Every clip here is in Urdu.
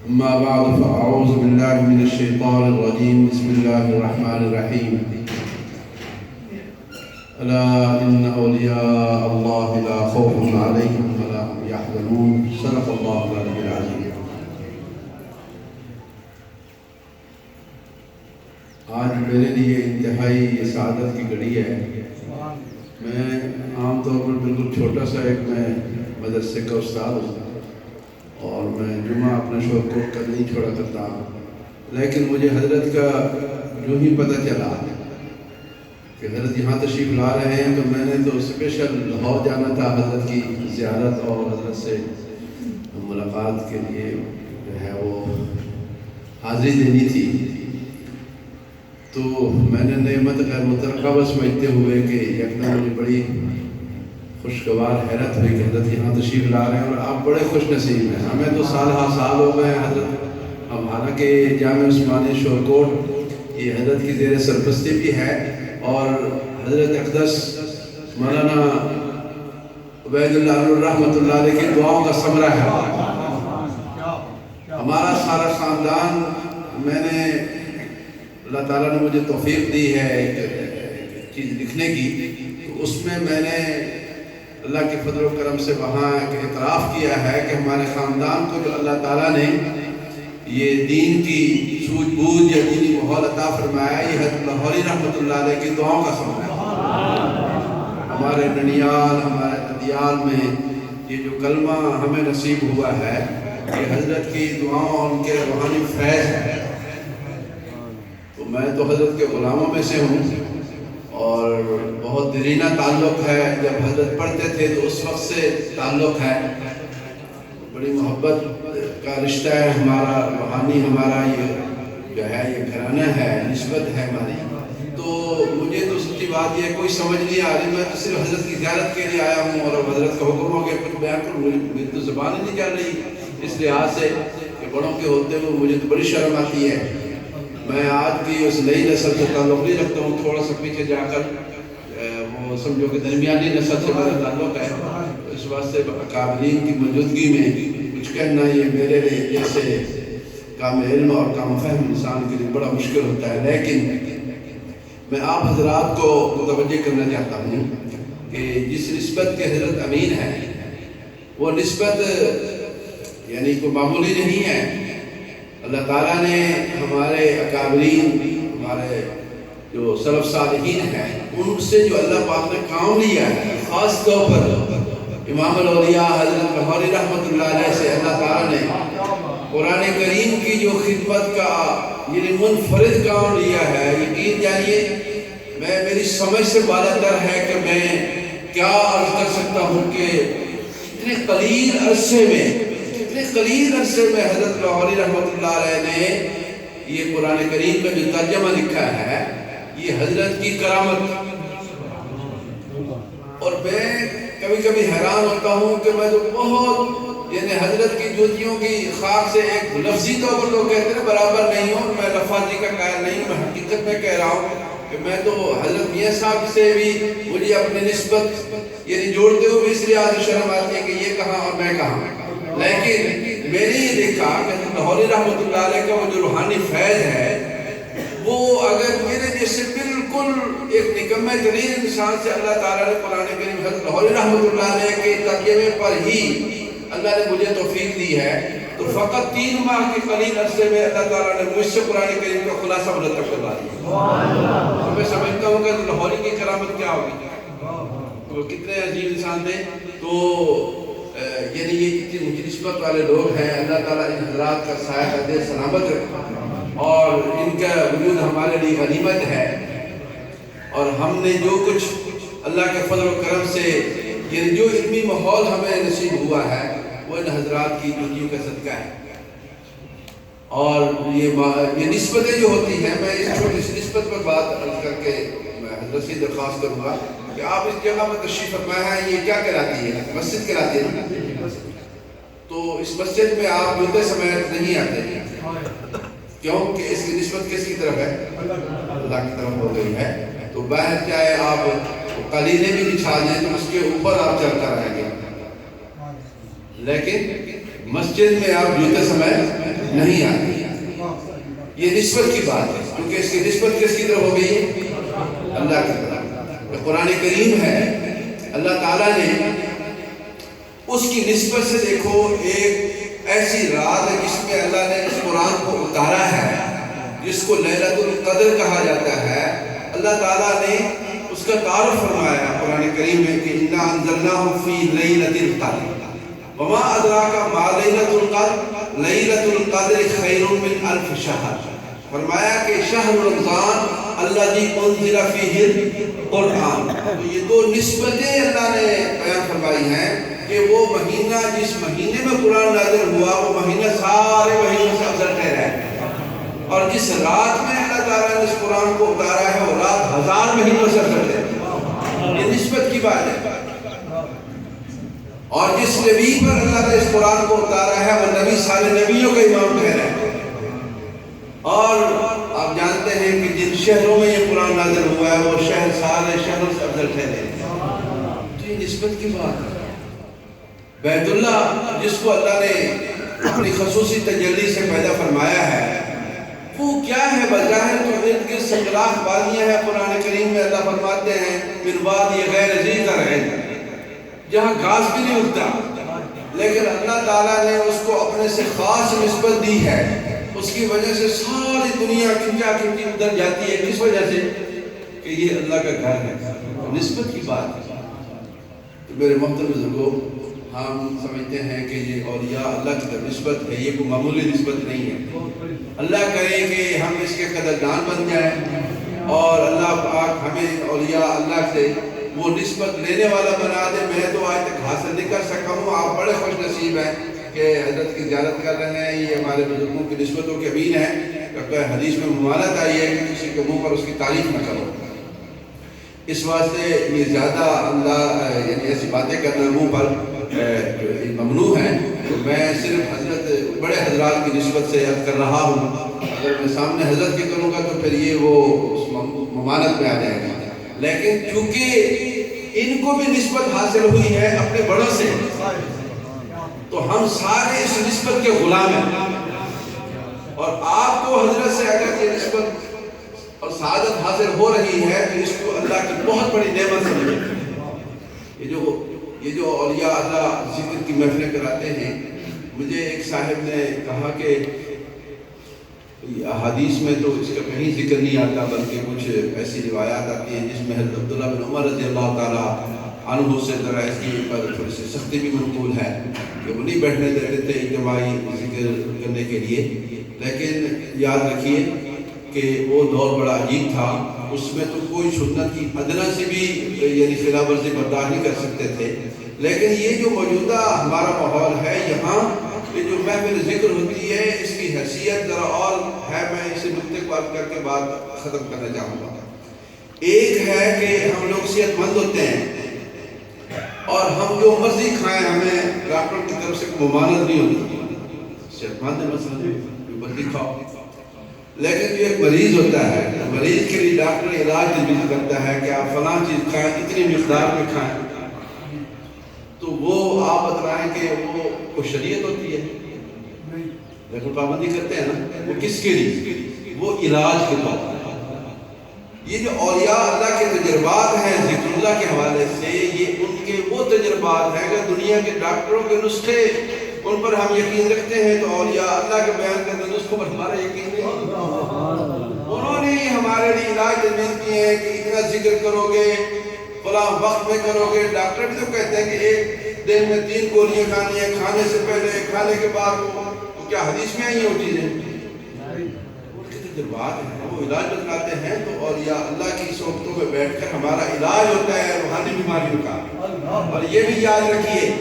أما بعد فأعوذ بالله من الشيطان الرجيم بسم الله الرحمن الرحيم ألا إن أولياء الله لا خوف عليهم ولا هم يحزنون صدق الله العلي العظيم۔ آج میرے لیے انتہائی یہ سعادت کی گھڑی ہے۔ میں عام طور پر بالکل چھوٹا سا ایک میں مدرسے کا استاد ہوں اور میں جمعہ اپنا شوق کو کر نہیں چھوڑا کرتا، لیکن مجھے حضرت کا جو ہی پتہ چلا کہ حضرت یہاں تشریف لا رہے ہیں تو میں نے تو اسپیشل لاہور جانا تھا حضرت کی زیارت اور حضرت سے ملاقات کے لیے جو ہے وہ حاضری دینی تھی۔ تو میں نے نعمت غیر مترقبہ سمجھتے ہوئے کہ یکدم مجھے بڑی خوشگوار حیرت ہوئی کہ حضرت یہاں تشریف لا رہے ہیں اور آپ بڑے خوش نصیب ہیں۔ ہمیں تو سال ہا سال ہو گئے ہیں حضرت، اب حالانکہ جامع عثمانیہ شورکوٹ یہ حضرت کی زیر سرپرستی بھی ہے اور حضرت اقدس مولانا عبید اللہ رحمۃ اللہ علیہ کی دعاؤں کا ثمرہ ہے۔ ہمارا سارا خاندان، میں نے اللہ تعالیٰ نے مجھے توفیق دی ہے ایک چیز لکھنے کی، تو اس میں نے اللہ کے فضل و کرم سے وہاں ایک اعتراف کیا ہے کہ ہمارے خاندان کو جو اللہ تعالیٰ نے یہ دین کی سوجھ بوجھ یا دینی ماحول عطا فرمایا، یہ حضرت لاہوری رحمۃ اللہ علیہ کی دعاؤں کا ثمرہ ہے۔ ہمارے ننیال، ہمارے ددیال میں یہ جو کلمہ ہمیں نصیب ہوا ہے یہ حضرت کی دعاؤں اور ان کے روحانی فیض ہے۔ تو میں تو حضرت کے غلاموں میں سے ہوں اور بہت دیرینہ تعلق ہے، جب حضرت پڑھتے تھے تو اس وقت سے تعلق ہے، بڑی محبت کا رشتہ ہے ہمارا، روحانی ہمارا یہ جو ہے یہ گھرانہ ہے، نسبت ہے ہماری۔ تو مجھے تو سچی بات یہ کوئی سمجھ نہیں آ رہی، میں صرف حضرت کی زیارت کے لیے آیا ہوں اور حضرت کا حکم ہو گیا کچھ بیان کروں، میری تو زبان ہی نہیں چل رہی اس لحاظ سے کہ بڑوں کے ہوتے ہوئے مجھے تو بڑی شرم آتی ہے۔ میں آج کی اس نئی نسل سے تعلق نہیں رکھتا ہوں، تھوڑا سا پیچھے جا کر وہ سمجھو کہ درمیانی نسل سے میرا تعلق ہے، اس واسطے اکابرین کی موجودگی میں کچھ کہنا یہ میرے لیے جیسے کام علم اور کام فہم انسان کے لیے بڑا مشکل ہوتا ہے۔ لیکن میں آپ حضرات کو متوجہ کرنا چاہتا ہوں کہ جس نسبت کے حضرت امین ہے وہ نسبت یعنی کوئی معمولی نہیں ہے۔ اللہ تعالیٰ نے ہمارے اکابرین، ہمارے جو سلف صالحین ہیں، ان سے جو اللہ پاک نے کام لیا ہے، خاص طور پر امام الاولیاء حضرت لاہوری رحمۃ اللہ علیہ سے اللہ تعالیٰ نے قرآن کریم کی جو خدمت کا یعنی منفرد کام لیا ہے۔ یقین جانیے میری سمجھ سے بالا تر ہے کہ میں کیا عرض کر سکتا ہوں کہ اتنے قلیل عرصے میں حضرت لاہوری رحمۃ اللہ علیہ نے یہ قرآن کریم کا جو ترجمہ لکھا ہے یہ حضرت کی کرامت۔ اور میں کبھی کبھی حیران ہوتا ہوں کہ میں تو بہت یعنی حضرت کی جوتیوں کی خاک سے ایک لفظی طور پر لوگ کہتے ہیں برابر نہیں ہوں، میں لفاظی کا قائل نہیں ہوں، میں حقیقت میں کہہ رہا ہوں کہ میں تو حضرت میاں صاحب سے بھی مجھے اپنی نسبت یعنی جوڑتے ہوئے اس لحاظ سے شرم آتی ہے کہ یہ کہاں اور میں کہاں۔ لیکن میں نے یہ دیکھا کہ لاہوری رحمۃ اللہ علیہ کا وہ جو روحانی فیض ہے وہ اگر میرے جیسے بالکل ایک نکمہ ترین انسان سے اللہ تعالیٰ نے قرآن کریم حضرت لاہوری رحمۃ اللہ علیہ کے ترجمے پر ہی اللہ نے مجھے توفیق دی ہے، تو فقط 3 ماہ کے قلیل عرصے میں اللہ تعالیٰ نے مجھ سے قرآن کریم کا خلاصہ مرتب کروا دیا۔ تو میں سمجھتا ہوں کہ لاہوری کی کرامت کیا ہوگی، وہ کتنے عجیب انسان تھے۔ تو یعنی یہ کتنی اونچی نسبت والے لوگ ہیں، اللہ تعالیٰ ان حضرات کا سایہ قدر سلامت رکھے اور ان کا وجود ہمارے لیے غنیمت ہے۔ اور ہم نے جو کچھ اللہ کے فضل و کرم سے یعنی جو علمی ماحول ہمیں نصیب ہوا ہے وہ ان حضرات کی جوتیوں کا صدقہ ہے۔ اور یہ نسبتیں جو ہوتی ہیں، میں اس چھوٹی سی نسبت پر بات عرض کر کے میں حضرت سے درخواست کروں گا کہ آپ اس جگہ میں تشریف فرمایا ہے، یہ کیا کہلاتی ہے؟ مسجد کہلاتی ہے نا؟ تو اس مسجد میں آپ جوتے سمیت نہیں آتے، کیوں کہ اس کی نسبت کس کی طرف ہے؟ اللہ کی طرف ہو گئی ہے۔ تو باہر چاہے آپ قلیلیں بھی بچھا دیں تو اس کے اوپر آپ چلتا رہیں گے، لیکن مسجد میں آپ جوتے سمیت نہیں آتے. یہ نسبت کی بات ہے، کیونکہ اس کی نسبت کس کی طرف ہو گئی ہے؟ اللہ کی طرف. قرآن کریم ہے، اللہ تعالیٰ نے اس کی نسبت سے دیکھو ایک ایسی رات ہے جس میں اللہ نے اس قرآن کو اتارا ہے، جس کو لیلۃ القدر کہا جاتا ہے. اللہ تعالیٰ نے اس کا تعارف فرمایا قرآن کریم میں کہ اِنَّا أَنزَلْنَاهُ فِي لَيْلَةِ الْقَدْرِ وَمَا أَدْرَاكَ مَا لَيْلَةُ الْقَدْرِ لَيْلَةُ الْقَدْرِ خَيْرٌ مِّنْ أَلْفِ شَهْرٍ. فرمایا کہ شہر رمضان الذی انزل فیہ القرآن. تو یہ دو نسبتیں اللہ نے بیان فرمائی ہیں کہ وہ مہینہ جس مہینے میں قرآن نازل ہوا وہ مہینہ سارے مہینوں سے افضل ٹھہرا ہے، اور جس رات میں اللہ تعالیٰ نے اس قرآن کو اتارا ہے وہ رات 1000 مہینوں سے افضل ہے. یہ نسبت کی بات ہے. اور جس نبی پر اللہ نے اس قرآن کو اتارا ہے وہ نبی سارے نبیوں کا امام ٹھہرا ہے. اور آپ جانتے ہیں کہ جن شہروں میں یہ قرآن نازل ہوا ہے وہ شہر سارے شہروں سے افضل ٹھہرے. تو یہ نسبت کی بات ہے. بیت اللہ جس کو اللہ نے اپنی خصوصی تجلی سے پیدا فرمایا ہے وہ کیا ہے؟ بظاہر تو ارد گرد سنگلاخ وادیاں ہیں. قرآن کریم میں اللہ فرماتے ہیں من وادی غیر ذی زرع، جہاں گھاس بھی نہیں اگتا، لیکن اللہ تعالیٰ نے اس کو اپنے سے خاص نسبت دی ہے. اس کی وجہ سے ساری دنیا کھنچا کھنچی ادھر جاتی ہے. کس وجہ سے؟ کہ یہ اللہ کا گھر ہے. نسبت کی بات ہے. تو میرے محترم بزرگوں، ہم سمجھتے ہیں کہ یہ اولیاء اللہ کی طرف نسبت ہے، یہ کوئی معمولی نسبت نہیں ہے. اللہ کرے کہ ہم اس کے قدردان بن جائیں اور اللہ پاک ہمیں اولیاء اللہ سے وہ نسبت لینے والا بنا دے. میں تو آج تک حاصل نہیں کر سکا ہوں. آپ بڑے خوش نصیب ہیں کہ حضرت کی زیارت کر رہے ہیں. یہ ہمارے بزرگوں کی نسبتوں کے امین ہیں. کہ حدیث میں ممانعت آئی ہے کہ کسی کے منہ پر اس کی تعریف نہ کرو. اس واسطے یہ زیادہ اللہ یعنی ایسی باتیں کرنا منہ پر ممنوع ہیں. تو میں صرف حضرت بڑے حضرات کی نسبت سے عرض کر رہا ہوں. اگر میں سامنے حضرت کی کروں گا تو پھر یہ وہ ممانعت میں آ جائے گا. لیکن چونکہ ان کو بھی نسبت حاصل ہوئی ہے اپنے بڑوں سے، تو ہم سارے اس نسبت کے غلام ہیں. اور آپ کو حضرت سے اگر یہ نسبت اور سعادت حاصل ہو رہی ہے تو اس کو اللہ کی بہت بڑی نعمت سمجھیں. یہ جو اولیاء اللہ ذکر کی محفلیں کراتے ہیں، مجھے ایک صاحب نے کہا کہ حدیث میں تو اس کا کہیں ذکر نہیں آتا، بلکہ کچھ ایسی روایات آتی ہیں جس میں حضرت عبداللہ بن عمر رضی اللہ تعالیٰ عنہ سے ذرا اس کی پر تھوڑی سی سختی بھی منقول ہے کہ وہ نہیں بیٹھنے دیتے تھے اجتماعی ذکر کرنے کے لیے. لیکن یاد رکھیے کہ وہ دور بڑا عجیب تھا. اس میں تو کوئی سنت کی ادنا سے بھی یعنی خلاف ورزی برداشت نہیں کر سکتے تھے. لیکن یہ جو موجودہ ہمارا ماحول ہے، یہاں یہ جو محفل ذکر ہوتی ہے اس کی حیثیت ذرا اور ہے. میں اسے نقطے کو عرض کر کے بات ختم کرنا چاہوں گا. ایک ہے کہ ہم لوگ صحت مند ہوتے ہیں اور ہم جو مرضی کھائیں، ہمیں ڈاکٹر کی طرف سے ممانعت نہیں ہوتی. صحت مند ہے مثلا جو مرضی کھاؤ. لیکن جو ایک مریض ہوتا ہے، مریض کے لیے ڈاکٹر علاج تجویز کرتا ہے کہ آپ فلاں چیز کھائیں، اتنی مقدار میں کھائیں. تو وہ آپ بتلائیں کہ وہ شریعت ہوتی ہے، لیکن پابندی کرتے ہیں نا. وہ کس کے لیے؟ وہ علاج کے طور پر. یہ جو اولیاء اللہ کے تجربات ہیں ذکر اللہ کے حوالے سے، یہ ان کے وہ تجربات ہیں کہ دنیا کے ڈاکٹروں کے نسخے ان پر ہم یقین رکھتے ہیں، تو اولیاء اللہ کے بیان کرنے نسخوں پر ہمارا یقین نہیں. انہوں نے ہمارے لیے علاج تجویز کیے ہیں کہ اتنا ذکر کرو گے، فلاں وقت میں کرو گے. ڈاکٹر بھی تو کہتے ہیں کہ ایک دن میں 3 گولیاں کھانی ہیں، کھانے سے پہلے، کھانے کے بعد. تو کیا حدیث میں آئی ہیں وہ چیزیں؟ ان کے تجربات ہیں، وہ علاج بتلاتے ہیں. تو اولیاء اللہ کی صحبتوں میں بیٹھ کر ہمارا علاج ہوتا ہے روحانی بیماریوں کا. اور یہ بھی یاد رکھیے،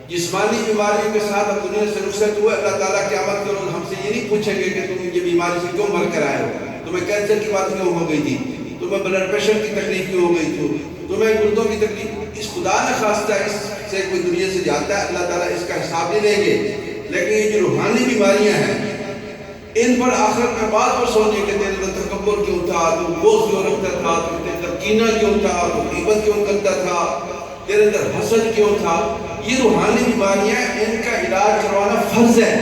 جسمانی بیماریوں کے ساتھ اب دنیا سے رخصت ہوئے، اللہ تعالیٰ قیامت کے روز ہم سے یہ نہیں پوچھیں گے کہ تم یہ بیماری سے کیوں مر کر آئے ہو، تمہیں کینسر کی بات کیوں ہو گئی تھی، تمہیں بلڈ پریشر کی تکلیف کیوں ہو گئی تھی، تمہیں گردوں کی تکلیف. اس خدا نہ خواستہ اس سے کوئی دنیا سے جاتا ہے، اللہ تعالیٰ اس کا حساب نہیں لیں گے. لیکن یہ جو روحانی بیماریاں ہیں ان پر آخرت میں بات پر سوچیں کہ تیرے اندر تکبر کیوں تھا، تو بغض کیوں رکھتا تھا، تو تیرے اندر کینہ کیوں تھا، تو غیبت کیوں کرتا تھا، تیرے اندر حسد کیوں تھا. یہ روحانی بیماریاں ان کا علاج کروانا فرض ہے.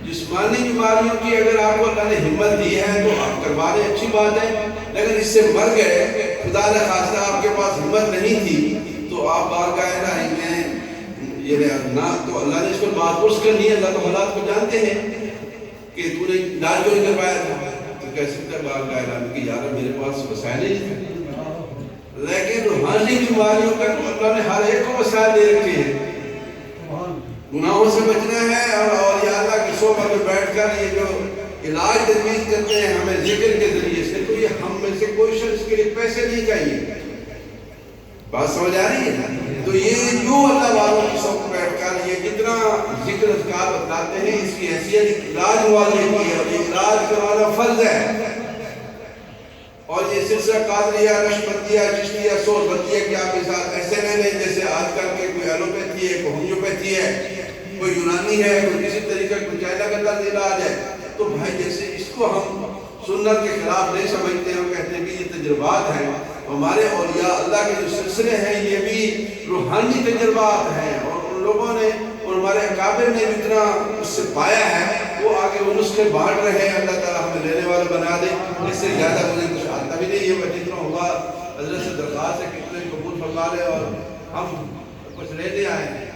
جسمانی بیماریوں کی اگر آپ کو اللہ نے ہمت دی ہے تو آپ کروا لیں، اچھی بات ہے. لیکن اس سے مر گئے، خدا نہ خواستہ آپ کے پاس ہمت نہیں تھی تو آپ بارگاہ الہی میں یہ نہ تو اللہ نے اس کو بات پرس کرنی ہے. اللہ تو حالات کو جانتے ہیں کہ تو نے علاج کیوں نہیں کروایا تھا، تو کہہ سکتا ہے بارگاہ الہی کہ یار میرے پاس وسائل نہیں تھے. لیکن روحانی بیماریوں کا تو اللہ نے ہر ایک کو وسائل دے رکھے ہیں. گناہوں سے بچنا ہے اور یا اللہ کی صحبت میں بیٹھ کر یہ جو علاج تجویز کرتے ہیں ہمیں ذکر کے ذریعے سے، تو یہ ہم میں سے کوئی شخص کے لیے پیسے نہیں چاہیے. بات سمجھ آ رہی ہے؟ تو یہ جو اللہ والوں کی صحبت میں بیٹھ کر یہ جتنا ذکر اذکار بتاتے ہیں اس کی حیثیت علاج والے کی ہے، اور یہ علاج کروانا فرض ہے. اور یہ سلسلہ قادریہ، نقشبندیہ، چشتیہ، صورتیہ کی آپ کے ساتھ ایسے میں نہیں جیسے آج کل کے کوئی ایلوپیتھی ہے، کوئی ہومیوپیتھی ہے، کوئی یونانی ہے، کوئی کسی طریقہ کوئی چائنا کا طرز علاج ہے. تو بھائی جیسے اس کو ہم سنت کے خلاف نہیں سمجھتے ہیں، کہتے ہیں کہ یہ تجربات ہیں. ہمارے اولیاء اللہ کے جو سلسلے ہیں یہ بھی روحانی تجربات ہیں، اور ان لوگوں نے اور ہمارے اکابر نے اتنا اس سے پایا ہے وہ آگے وہ نسخے بانٹ رہے ہیں. اللہ تعالیٰ ہمیں لینے والے بنا دے. اس سے زیادہ مجھے کچھ آتا بھی نہیں ہے. میں جتنا ہوگا حضرت سے درخواست ہے کہ اتنے قبول فرما لے اور ہم کچھ لینے آئے ہیں.